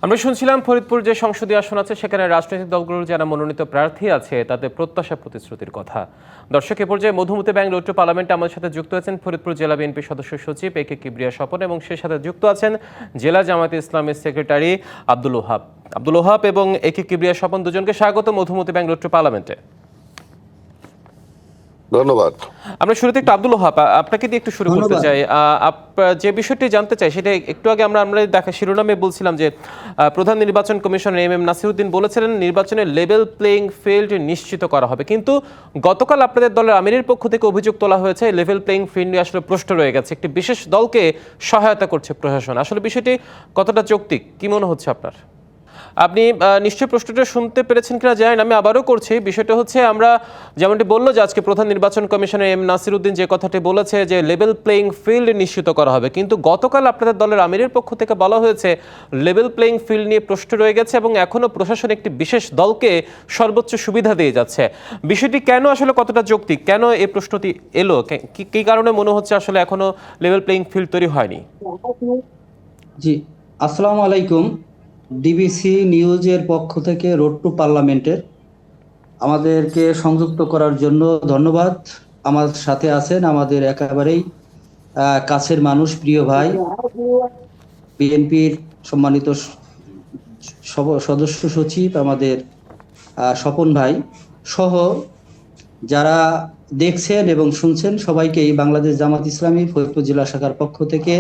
আমরা শুনছিলাম ফরিদপুর যে সংসদীয় আসন আছে সেখানে রাজনৈতিক দলগুলোর যারা মনোনীত প্রার্থী আছে তাদের প্রত্যাশা প্রতিশ্রুতির কথা। দর্শক, এ পর্যায়ে মধুমতি ব্যাংক লোট্টো পার্লামেন্টে আমাদের সাথে যুক্ত আছেন ফরিদপুর জেলা বিএনপি সদস্য সচিব এ কে কিবরিয়া স্বপন এবং সে সাথে যুক্ত আছেন জেলা জামায়াতে ইসলামের সেক্রেটারি আব্দুল ওহাব এবং এ কে কিবরিয়া স্বপন। দুজনকে স্বাগত মধুমতি ব্যাংক লোট্টো পার্লামেন্টে। ধন্যবাদ। আমরা শুরুতে একটু আব্দুল ওহাব আপনাকে দিয়ে একটু শুরু করতে চাই। যে বিষয়টি জানতে চাই সেটা একটু আগে আমরা দেখা শিরোনামে বলছিলাম যে প্রধান নির্বাচন কমিশনার এম নাসিরউদ্দিন বলেছিলেন নির্বাচনের লেভেল প্লেইং ফিল্ড নিশ্চিত করা হবে, কিন্তু গতকাল আপনাদের দলের আমিরের পক্ষ থেকে অভিযোগ তোলা হয়েছে লেভেল প্লেইং ফিল্ড নিয়ে আসলে প্রশ্ন রয়ে গেছে, একটি বিশেষ দলকে সহায়তা করছে প্রশাসন। আসলে বিষয়টি কতটা যৌক্তিক, কি মনে হচ্ছে আপনার? আপনি নিশ্চয়ই প্রশ্নটা শুনতে পেরেছেন কিনা জানেন, আমি আবারও করছি। বিষয়টা হচ্ছে আমরা যেমনটি বললো যে আজকে প্রধান নির্বাচন কমিশনার এম নাসিরউদ্দিন যে কথাটি বলেছে যে লেভেল প্লেইং ফিল্ড নিশ্চিত করা হবে, কিন্তু গতকাল আপনাদের দলের আমিরের পক্ষ থেকে বলা হয়েছে লেভেল প্লেইং ফিল্ড নিয়ে প্রশ্ন রয়ে গেছে এবং এখনও প্রশাসন একটি বিশেষ দলকে সর্বোচ্চ সুবিধা দিয়ে যাচ্ছে। বিষয়টি কেন, আসলে কতটা যৌক্তিক, কেন এই প্রশ্নটি এলো, কি কারণে মনে হচ্ছে আসলে এখনো লেভেল প্লেইং ফিল্ড তৈরি হয়নি? জি, আসসালামু আলাইকুম। ডিবিসি নিউজের পক্ষ থেকে রোড টু পার্লামেন্টের আমাদেরকে সংযুক্ত করার জন্য ধন্যবাদ। আমার সাথে আছেন আমাদের একেবারেই কাছের মানুষ, প্রিয় ভাই, বিএনপির সম্মানিত সদস্য সচিব আমাদের স্বপন ভাই সহ যারা দেখছেন এবং শুনছেন সবাইকেই বাংলাদেশ জামাত ইসলামী ফরিদপুর জেলা শাখার পক্ষ থেকে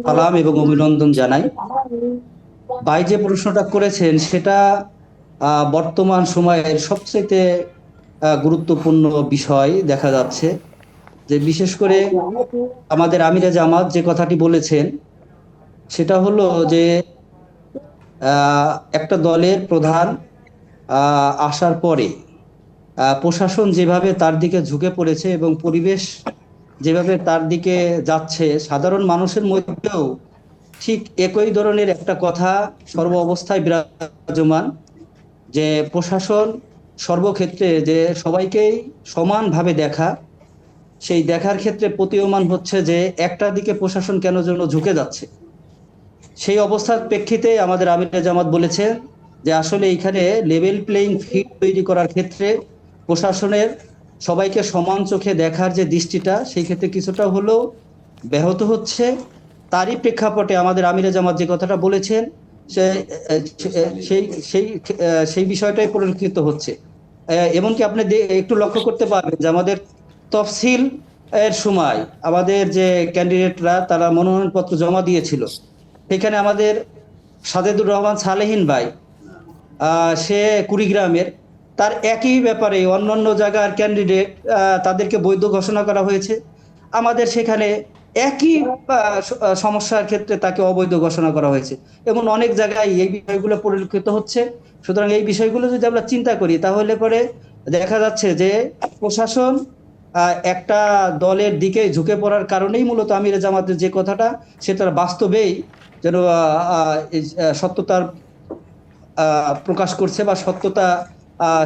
সালাম এবং অভিনন্দন জানাই। ভাই যে প্রশ্নটা করেছেন সেটা বর্তমান সময়ের সবচেয়ে গুরুত্বপূর্ণ বিষয় দেখা যাচ্ছে, যে বিশেষ করে আমাদের আমিরে জামাত যে কথাটি বলেছেন সেটা হলো যে একটা দলের প্রধান আসার পরে প্রশাসন যেভাবে তার দিকে ঝুঁকে পড়েছে এবং পরিবেশ যেভাবে তার দিকে যাচ্ছে, সাধারণ মানুষের মধ্যেও ঠিক একই ধরনের একটা কথা সর্ব অবস্থায় বিরাজমান, যে প্রশাসন সর্বক্ষেত্রে যে সবাইকেই সমানভাবে দেখা, সেই দেখার ক্ষেত্রে প্রতীয়মান হচ্ছে যে একটা দিকে প্রশাসন কেন যেন ঝুঁকে যাচ্ছে। সেই অবস্থার প্রেক্ষিতে আমাদের আমিরে জামাত বলেছেন যে আসলে এখানে লেভেল প্লেইং ফিল্ড তৈরি করার ক্ষেত্রে প্রশাসনের সবাইকে সমান চোখে দেখার যে দৃষ্টিটা, সেই ক্ষেত্রে কিছুটা হলেও ব্যাহত হচ্ছে। তারই প্রেক্ষাপটে আমাদের আমিরে জামাত যে কথাটা বলেছেন সেই সেই সেই বিষয়টাই পরিলক্ষিত হচ্ছে। এমনকি আপনি একটু লক্ষ্য করতে পারবেন যে আমাদের তফসিল এর সময় আমাদের যে ক্যান্ডিডেটরা তারা মনোনয়নপত্র জমা দিয়েছিল, সেখানে আমাদের সাজেদুর রহমান সালেহীন ভাই, সে কুড়িগ্রামের, তার একই ব্যাপারে অন্যান্য জায়গার ক্যান্ডিডেট তাদেরকে বৈধ ঘোষণা করা হয়েছে, আমাদের সেখানে একই সমস্যার ক্ষেত্রে তাকে অবৈধ ঘোষণা করা হয়েছে। এবং অনেক জায়গায় এই বিষয়গুলো পরিলক্ষিত হচ্ছে। সুতরাং এই বিষয়গুলো যদি আমরা চিন্তা করি তাহলে পরে দেখা যাচ্ছে যে প্রশাসন একটা দলের দিকে ঝুঁকে পড়ার কারণেই মূলত আমিরে জামাতের যে কথাটা সেটার বাস্তবেই যেন সত্যতার প্রকাশ করছে বা সত্যতা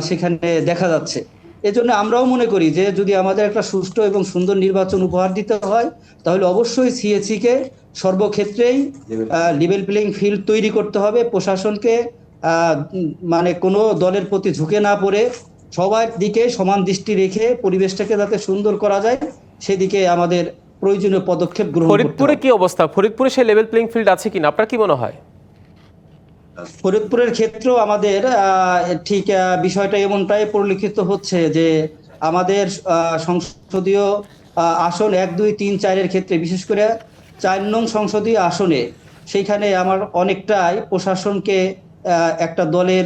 সেখানে দেখা যাচ্ছে। এজন্য আমরাও মনে করি যে যদি আমাদের একটা সুষ্ঠু এবং সুন্দর নির্বাচন উপহার দিতে হয় তাহলে অবশ্যই সিএসি কে সর্বক্ষেত্রেই লেভেল প্লেইং ফিল্ড তৈরি করতে হবে। প্রশাসনকে মানে কোনো দলের প্রতি ঝুঁকে না পড়ে সবার দিকে সমান দৃষ্টি রেখে পরিবেশটাকে যাতে সুন্দর করা যায় সেদিকে আমাদের প্রয়োজনীয় পদক্ষেপ গ্রহণ করতে হবে। ফরিদপুরে কি অবস্থা? ফরিদপুরে সেই লেভেল প্লেইং ফিল্ড আছে কিনা আপনার কি মনে হয়? ফরিদপুরের ক্ষেত্রেও আমাদের ঠিক বিষয়টা এমনটাই পরিলক্ষিত হচ্ছে যে আমাদের সংসদীয় আসন 1, 2, 3, 4-এর ক্ষেত্রে, বিশেষ করে 4 নং সংসদীয় আসনে, সেইখানে আমার অনেকটাই প্রশাসনকে একটা দলের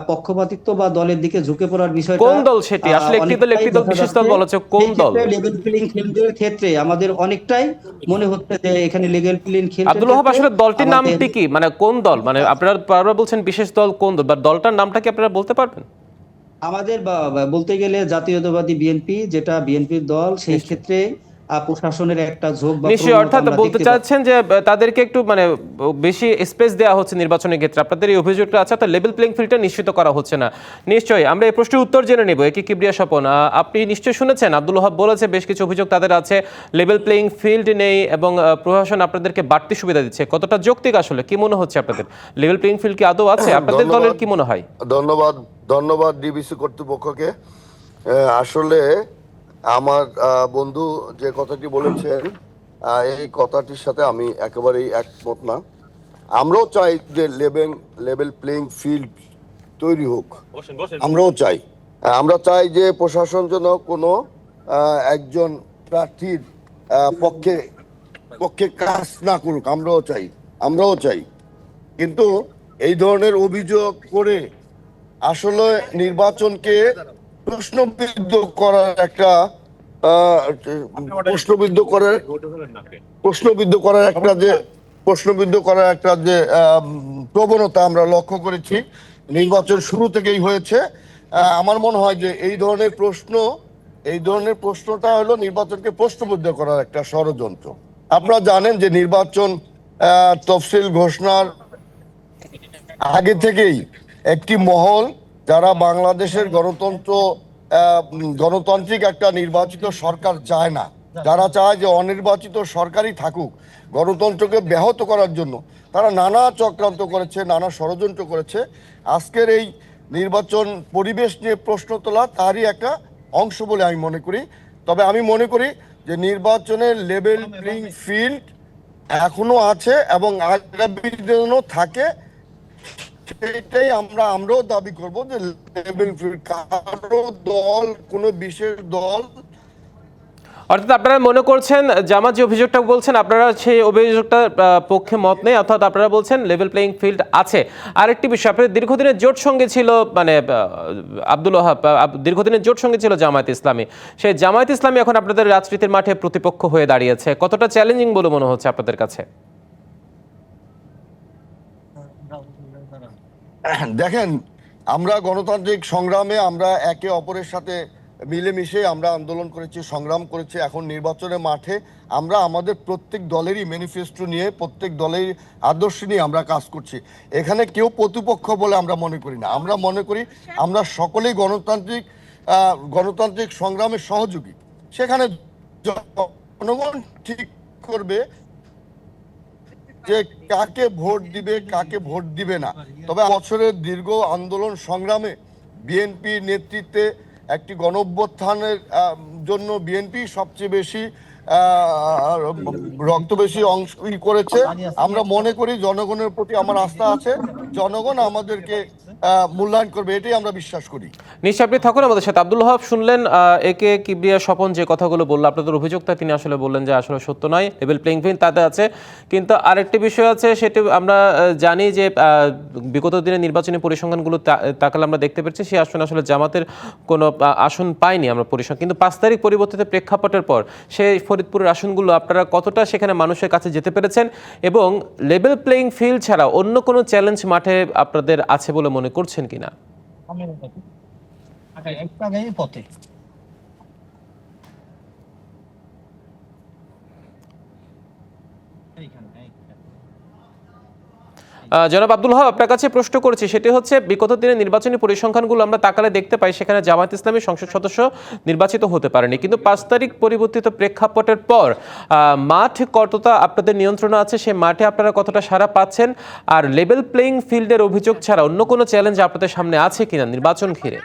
পক্ষপাতিত্ব বা দলের দিকে ঝুঁকে পড়ার বিষয়টা। কোন দল সেটি? আসলে একটি দল বিশেষ দল বলা হচ্ছে, কোন দল? লেভেল প্লেইং ফিল্ডের ক্ষেত্রে আমাদের অনেকটাই মনে হচ্ছে যে এখানে level playing field. Abdul Wahab, আসলে দলটির নামটি কি, মানে কোন দল? মানে আপনারা বারবার বলছেন বিশেষ দল, কোন দল বা দলটার নামটা কি আপনারা বলতে পারবেন? আমাদের বলতে গেলে জাতীয়তাবাদী বিএনপি, যেটা বিএনপির দল, সেই ক্ষেত্রে প্রশাসনের একটা ঝোঁক বা নিশ্চয়ই, প্রবণতা অর্থাৎ আমরা বলতে দেখতে পাচ্ছি। চাচ্ছেন যে তাদেরকে একটু মানে বেশি স্পেস দেওয়া হচ্ছে নির্বাচনের ক্ষেত্রে, আপনাদের এই অভিযোগটা আছে, তো লেভেল প্লেইং ফিল্ডটা নিশ্চিত করা হচ্ছে না। নিশ্চয়ই আমরা এই প্রশ্নের উত্তর জেনে নেব। একে কিবরিয়া স্বপন, আপনি নিশ্চয়ই শুনেছেন আব্দুল ওহাব বলেছে বেশ কিছু অভিযোগ তাদের আছে, লেভেল প্লেইং ফিল্ড নেই এবং প্রশাসন আপনাদেরকে বাড়তি সুবিধা দিচ্ছে। কতটা যৌক্তিক আসলে, কি মনে হচ্ছে আপনাদের? লেভেল প্লেইং ফিল্ড কি আদৌ আছে? আপনাদের দলের কি মনে হয়? ধন্যবাদ, ধন্যবাদ ডিবিসি কর্তৃপক্ষকে। আসলে আমার বন্ধু যে কথাটি বলেছেন, এই কথাটির সাথে আমি একেবারেই একমত না। আমরাও চাই যে লেভেল প্লেইং ফিল্ড তৈরি হোক, আমরাও চাই। আমরা চাই যে প্রশাসন যেন কোনো একজন প্রার্থীর পক্ষে পক্ষে কাজ না করুক, আমরাও চাই। কিন্তু এই ধরনের অভিযোগ করে আসলে নির্বাচনকে প্রশ্নবিদ্ধ করার একটা প্রশ্নবিদ্ধ করার একটা যে প্রবণতা আমরা লক্ষ্য করেছি নির্বাচন শুরু থেকেই হয়েছে। আমার মনে হয় যে এই ধরনের প্রশ্নটা হলো নির্বাচনকে প্রশ্নবিদ্ধ করার একটা ষড়যন্ত্র। আপনারা জানেন যে নির্বাচন তফসিল ঘোষণার আগে থেকেই একটি মহল, যারা বাংলাদেশের গণতান্ত্রিক একটা নির্বাচিত সরকার চায় না, যারা চায় যে অনির্বাচিত সরকারই থাকুক, গণতন্ত্রকে ব্যাহত করার জন্য তারা নানা চক্রান্ত করেছে, নানা ষড়যন্ত্র করেছে। আজকের এই নির্বাচন পরিবেশ নিয়ে প্রশ্ন তোলা তারই একটা অংশ বলে আমি মনে করি। তবে আমি মনে করি যে নির্বাচনের লেভেল প্লেইং ফিল্ড এখনো আছে এবং আগামী দিনেও থাকে। সেটাই আমরাও দাবি করব যে লেভেল ফিল্ড, কারো দল, কোনো বিশেষ দল। অর্থাৎ আপনারা মনে করছেন জামাত যে অভিযোগটা বলছেন আপনারা সেই অভিযোগটার পক্ষে মত নেই, অর্থাৎ আপনারা বলছেন লেভেল প্লেইং ফিল্ড আছে। আরেকটি বিষয়, আপনাদের দীর্ঘদিনের জোট সঙ্গে ছিল মানে আব্দুল ওহাব, দীর্ঘদিনের জোট সঙ্গে ছিল জামায়াত ইসলামী। সেই জামায়াত ইসলামী এখন আপনাদের রাজনীতির মাঠে প্রতিপক্ষ হয়ে দাঁড়িয়েছে, কতটা চ্যালেঞ্জিং বলে মনে হচ্ছে আপনাদের কাছে? দেখেন, আমরা গণতান্ত্রিক সংগ্রামে আমরা একে অপরের সাথে মিলেমিশে আমরা আন্দোলন করেছি, সংগ্রাম করেছি। এখন নির্বাচনের মাঠে আমরা আমাদের প্রত্যেক দলেরই ম্যানিফেস্টো নিয়ে, প্রত্যেক দলের আদর্শ নিয়ে আমরা কাজ করছি। এখানে কেউ প্রতিপক্ষ বলে আমরা মনে করি না। আমরা মনে করি আমরা সকলেই গণতান্ত্রিক সংগ্রামের সহযোগী। সেখানে জনগণ ঠিক করবে যে কাকে ভোট দিবে, কাকে ভোট দিবে না। তবে বছরের দীর্ঘ আন্দোলন সংগ্রামে বিএনপি নেতৃত্বে একটি গণঅভ্যুত্থানের জন্য বিএনপি সবচেয়ে বেশি রক্ত বেশি অংশ করেছে। আমরা মনে করি জনগণের প্রতি আমার আস্থা আছে, জনগণ আমাদেরকে মূল্যায়ন করবে, এটাই আমরা বিশ্বাস করি। নিশ্চয় আপনি থাকুন আমাদের সাথে। আব্দুল ওহাব শুনলেন একে কিবরিয়া স্বপন যে কথাগুলো বললো, আপনাদের অভিযোগটা তিনি আসলে বললেন যে আসলে সত্য নয়, লেভেল প্লেইং ফিল্ড তাতে আছে। কিন্তু আরেকটি বিষয় আছে, সেটি আমরা জানি যে বিগত দিনে নির্বাচনী পরিসংখ্যানগুলো তাকালে আমরা দেখতে পাচ্ছি সেই আসনে আসলে জামাতের কোনো আসন পায়নি আমরা পরিসংখ্যান, কিন্তু 5 তারিখ পরিবর্তিত প্রেক্ষাপটের পর সেই ফরিদপুরের আসনগুলো আপনারা কতটা সেখানে মানুষের কাছে যেতে পেরেছেন, এবং লেভেল প্লেইং ফিল্ড ছাড়া অন্য কোনো চ্যালেঞ্জ মাঠে আপনাদের আছে বলে মনে করছেন কিনা? পথে জনাব আব্দুল ওহাব, আপনার কাছে প্রশ্ন করেছি, সেটি হচ্ছে বিগত দিনের নির্বাচনী পরিসংখ্যানগুলো আমরা তাকালে দেখতে পাই সেখানে জামায়াত ইসলামী সংসদ সদস্য নির্বাচিত হতে পারেনি, কিন্তু 5 তারিখ পরিবর্তিত প্রেক্ষাপটের পর মাঠ কতটা আপনাদের নিয়ন্ত্রণে আছে, সেই মাঠে আপনারা কতটা সাড়া পাচ্ছেন, আর লেভেল প্লেইং ফিল্ডের অভিযোগ ছাড়া অন্য কোনো চ্যালেঞ্জ আপনাদের সামনে আছে কিনা নির্বাচন ঘিরে?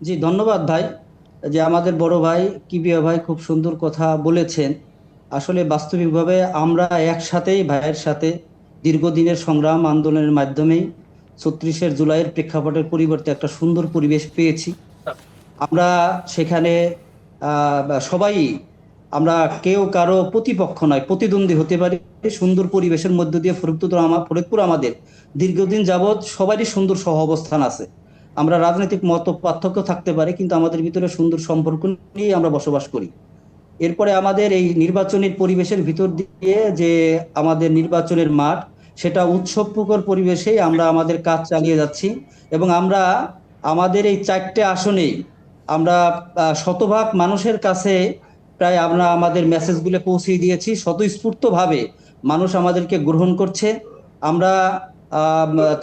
জি, ধন্যবাদ ভাই। যে আমাদের বড় ভাই কিবিয়া ভাই খুব সুন্দর কথা বলেছেন। আসলে বাস্তবিকভাবে আমরা একসাথেই ভাইয়ের সাথে দীর্ঘদিনের সংগ্রাম আন্দোলনের মাধ্যমেই ৩৬ জুলাইয়ের প্রেক্ষাপটের পরিবর্তে একটা সুন্দর পরিবেশ পেয়েছি। আমরা সেখানে সবাই, আমরা কেউ কারো প্রতিপক্ষ নয়, প্রতিদ্বন্দ্বী হতে পারি। সুন্দর পরিবেশের মধ্য দিয়ে ফরিদপুর আমাদের দীর্ঘদিন যাবৎ সবারই সুন্দর সহ অবস্থান আছে। আমরা রাজনৈতিক মত পার্থক্য থাকতে পারে, কিন্তু আমাদের ভিতরে সুন্দর সম্পর্ক নিয়ে আমরা বসবাস করি। এরপরে আমাদের এই নির্বাচনের পরিবেশের ভিতর দিয়ে যে আমাদের নির্বাচনের মাঠ, সেটা উৎসবমুখর পরিবেশেই আমরা আমাদের কাজ চালিয়ে যাচ্ছি, এবং আমরা আমাদের এই 4টে আসনেই আমরা শতভাগ মানুষের কাছে প্রায় আমরা আমাদের মেসেজগুলো পৌঁছে দিয়েছি। স্বতঃস্ফূর্তভাবে মানুষ আমাদেরকে গ্রহণ করছে। আমরা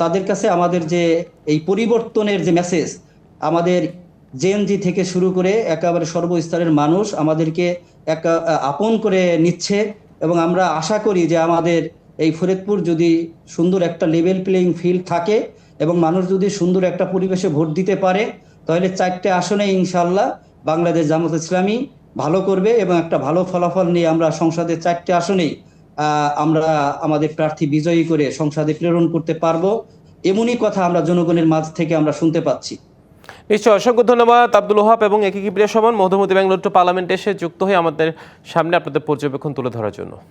তাদের কাছে আমাদের যে এই পরিবর্তনের যে মেসেজ, আমাদের জেএনজি থেকে শুরু করে একেবারে সর্বস্তরের মানুষ আমাদেরকে আপন করে নিচ্ছে। এবং আমরা আশা করি যে আমাদের এই ফরিদপুর যদি সুন্দর একটা লেভেল প্লেইং ফিল্ড থাকে এবং মানুষ যদি সুন্দর একটা পরিবেশে ভোট দিতে পারে, তাহলে 4টে আসনে ইনশাআল্লাহ বাংলাদেশ জামাত ইসলামী ভালো করবে এবং একটা ভালো ফলাফল নিয়ে আমরা সংসদের 4টে আসনেই আমরা আমাদের প্রার্থী বিজয়ী করে সংসদে প্রেরণ করতে পারবো। এমনই কথা আমরা জনগণের মাঝ থেকে আমরা শুনতে পাচ্ছি। নিশ্চয়, অসংখ্য ধন্যবাদ আব্দুল ওহাব এবং একে কিবরিয়া সমান মধুমতি ব্যাঙ্গালোর টু পার্লামেন্ট এসে যুক্ত হয়ে আমাদের সামনে আপনাদের পর্যবেক্ষণ তুলে ধরার জন্য।